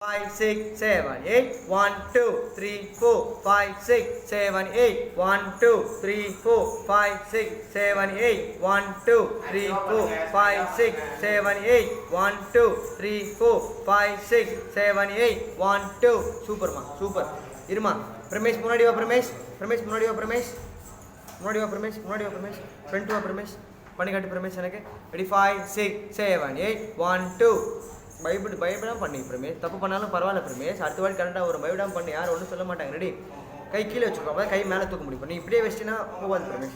5, 6, 7, 8. 1, 2, 3, 4, 5, 6, 7, 8. 1, 2, 3, 4, 5, 6, 7, 8. 1, 2, 3, 4, 5, 6, 7, 8. 1, 2, 3, 4, 5, 6, 7, 8. 1, 2. Superma, super. Irma. Pramesh, munadi va Pramesh. Pramesh, munadi va Pramesh. Munadi va Pramesh, munadi va Pramesh. Front va Pramesh. Panikatti Pramesh enake. Ready 5, 6, 7, 8. 1, 2. பயப்படாம பண்ணி பிரமேஷ், தப்பு பண்ணாலும் பரவாயில்ல பிரமேஷ், அடுத்த வாட்டி கரெக்டாக ஒரு பயப்படாம பண்ணி யாரும் ஒன்றும் சொல்ல மாட்டாங்க. ரெடி, கை கீழே வச்சுக்கோ, அப்போ கை மேலே தூக்க முடியும். நீ இப்படியே வச்சினா போகாது பிரமேஷ்.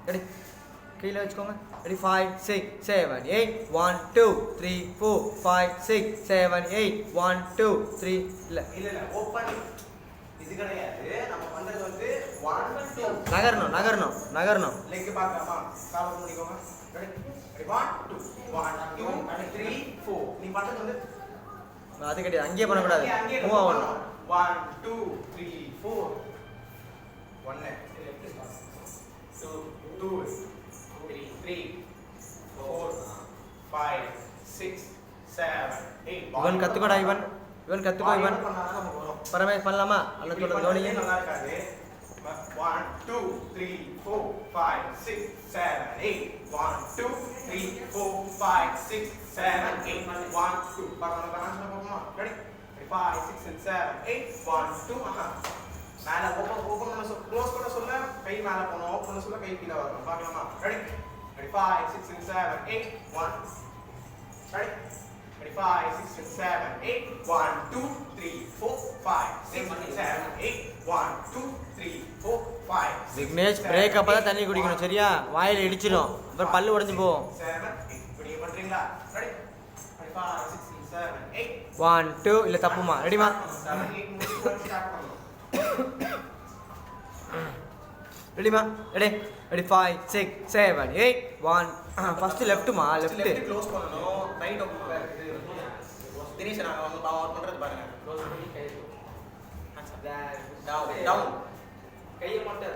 ரெடி, கீழே வச்சுக்கோங்க. ரெடி 5, 6, 7, 8. 1, 2, 3, 4, 5, 6, 7, 8. 1, 2, 3. இல்லை ஓப்பன் இது கிடையாது. நம்ம பண்றது வந்து 1 2 நகரணும் லெக் பார்க்கலாமா? காலை மூடிக்கோங்க. ரெடி 1 2 1 2 3 4. நீ பண்றது வந்து அது கிடையாது, அங்கேயே பண்ணக்கூடாது. மூவ் ஆகணும். 1 2 3 4 1 2 2 3 4 5 6 7 8. இவன் கத்துக்கோடா, இவன் கத்துக்கோ. இவன் பரமேஷ் பண்ணலாமா? அல்ல சொல்ற தோனியே நல்லா இருக்காது. 1 2 3 4 5 6 7 8. 1 2 3 4 5 6 7 8. 1 2 பார்க்கணுமா? Ready 5 6 and 7 8. 1 2 மேல ஓபன் பண்ண சொல்ல, க்ளோஸ் பண்ண சொல்ல கை மேல போணும், ஓபன் பண்ண சொல்ல கை கீழ வரணும். பார்க்கலாமா? Ready 5 6 and 7 8. 1 ready 5 6 and 7 8. 1 2 3 4 5 6 7 8. 1 2 3 4 5 6 Vignesh, break அப்பதான் தண்ணி குடிக்கணும், சரியா? வாயில இடிச்சிடும், அப்புறம் பல்லு உடைஞ்சு போகும். 7 8. இப்படி பண்றீங்களா? ரெடி 5 6 7 8. 1 2. இல்ல தப்புமா? ரெடிமா? 7 8 முடிச்சு ஸ்டார்ட் பண்ணனும். ரெடிமா? ரெடி 5 6 7 8. 1 ஃபர்ஸ்ட் லெஃப்ட்மா, லெஃப்ட் க்ளோஸ் பண்ணனும். ரைட் ஓபன் இருக்குது. தினேஷ் நான் வந்து பாவர் பண்றது பாருங்க. க்ளோஸ் பண்ணி கை டவுன் கையை மட்டும்